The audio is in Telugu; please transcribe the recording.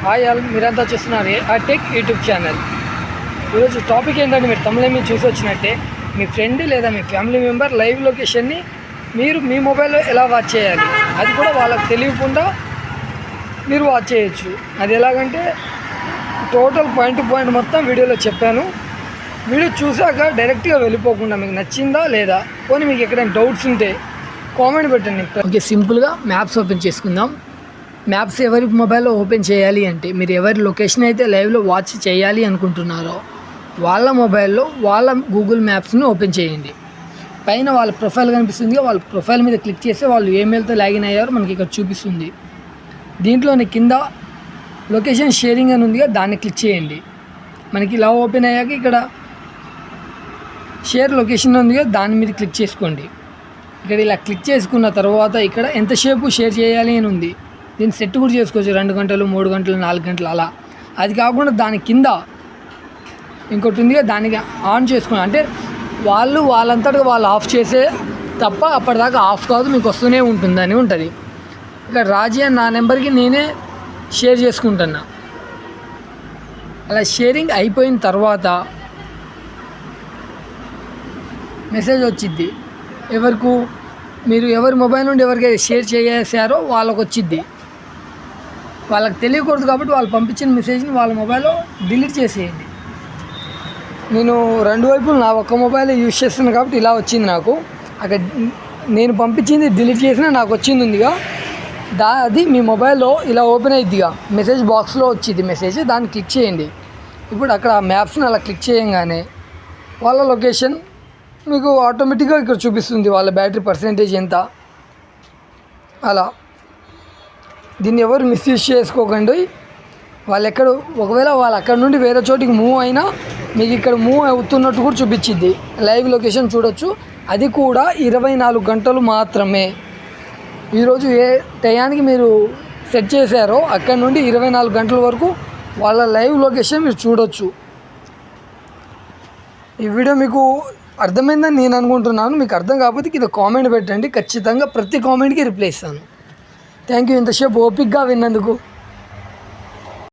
హాయ్ ఆల్, మీరంతా చూస్తున్నారు టెక్ యూట్యూబ్ ఛానల్. ఈరోజు టాపిక్ ఏంటంటే, మీరు తమిళ మీద చూసి వచ్చినట్టే మీ ఫ్రెండ్ లేదా మీ ఫ్యామిలీ మెంబర్ లైవ్ లొకేషన్ని మీరు మీ మొబైల్లో ఎలా వాచ్ చేయాలి, అది కూడా వాళ్ళకి తెలియకుండా మీరు వాచ్ చేయొచ్చు. అది ఎలాగంటే టోటల్ పాయింట్ టు పాయింట్ మొత్తం వీడియోలో చెప్పాను. వీడియో చూసాక డైరెక్ట్గా వెళ్ళిపోకుండా మీకు నచ్చిందా లేదా, పోనీ మీకు ఎక్కడైనా డౌట్స్ ఉంటే కామెంట్ పెట్టండి. ఓకే, సింపుల్గా మ్యాప్స్ ఓపెన్ చేసుకుందాం. మ్యాప్స్ ఎవరి మొబైల్లో ఓపెన్ చేయాలి అంటే, మీరు ఎవరి లొకేషన్ అయితే లైవ్లో వాచ్ చేయాలి అనుకుంటున్నారో వాళ్ళ మొబైల్లో వాళ్ళ గూగుల్ మ్యాప్స్ని ఓపెన్ చేయండి. పైన వాళ్ళ ప్రొఫైల్ కనిపిస్తుంది, వాళ్ళ ప్రొఫైల్ మీద క్లిక్ చేస్తే వాళ్ళు ఈమెయిల్తో లాగిన్ అయ్యారో మనకి ఇక్కడ చూపిస్తుంది. దీంట్లోని కింద లొకేషన్ షేరింగ్ అని ఉందిగా, దాన్ని క్లిక్ చేయండి. మనకి ఇలా ఓపెన్ అయ్యాక ఇక్కడ షేర్ లొకేషన్ ఉందిగా, దాని మీద క్లిక్ చేసుకోండి. ఇక్కడ ఇలా క్లిక్ చేసుకున్న తర్వాత ఇక్కడ ఎంతసేపు షేర్ చేయాలి అని ఉంది. దీన్ని సెట్ కూడా చేసుకోవచ్చు, 2 గంటలు, 3 గంటలు, 4 గంటలు అలా. అది కాకుండా దాని కింద ఇంకోటి ఉందిగా, దానికి ఆన్ చేసుకుని అంటే వాళ్ళంతటా వాళ్ళు ఆఫ్ చేసే తప్ప అప్పటిదాకా ఆఫ్ కాదు, మీకు వస్తూనే ఉంటుందని ఉంటుంది. ఇక్కడ రాజీ అని నా నెంబర్కి నేనే షేర్ చేసుకుంటున్నా. అలా షేరింగ్ అయిపోయిన తర్వాత మెసేజ్ వచ్చిద్ది. మీరు ఎవరి మొబైల్ నుండి ఎవరికైతే షేర్ చేసారో వాళ్ళకి వచ్చిద్ది. వాళ్ళకి తెలియకూడదు కాబట్టి వాళ్ళు పంపించిన మెసేజ్ని వాళ్ళ మొబైల్లో డిలీట్ చేసేయండి. నేను 2 వైపులు నా ఒక్క మొబైల్ యూజ్ చేస్తున్నాను కాబట్టి ఇలా వచ్చింది నాకు. అక్కడ నేను పంపించింది డిలీట్ చేసినా నాకు వచ్చింది ఉందిగా, అది మీ మొబైల్లో ఇలా ఓపెన్ అయిద్దిగా, మెసేజ్ బాక్స్లో వచ్చింది మెసేజ్, దాన్ని క్లిక్ చేయండి. ఇప్పుడు అక్కడ మ్యాప్స్ని అలా క్లిక్ చేయంగానే వాళ్ళ లొకేషన్ మీకు ఆటోమేటిక్గా ఇక్కడ చూపిస్తుంది, వాళ్ళ బ్యాటరీ పర్సెంటేజ్ ఎంత. అలా దీన్ని ఎవరు మిస్యూజ్ చేసుకోకండి. ఒకవేళ వాళ్ళు అక్కడ నుండి వేరే చోటికి మూవ్ అయినా మీకు ఇక్కడ మూవ్ అవుతున్నట్టు కూడా చూపించిద్ది. లైవ్ లొకేషన్ చూడొచ్చు. అది కూడా 24 గంటలు మాత్రమే. ఈరోజు ఏ టయానికి మీరు సెట్ చేశారో అక్కడ నుండి 24 గంటల వరకు వాళ్ళ లైవ్ లొకేషన్ మీరు చూడొచ్చు. ఈ వీడియో మీకు అర్థమైందని నేను అనుకుంటున్నాను. మీకు అర్థం కాకపోతే కింద కామెంట్ పెట్టండి, ఖచ్చితంగా ప్రతి కామెంట్కి రిప్లై ఇస్తాను. థ్యాంక్ యూ ఇంతసేపు ఓపిక్గా విన్నందుకు.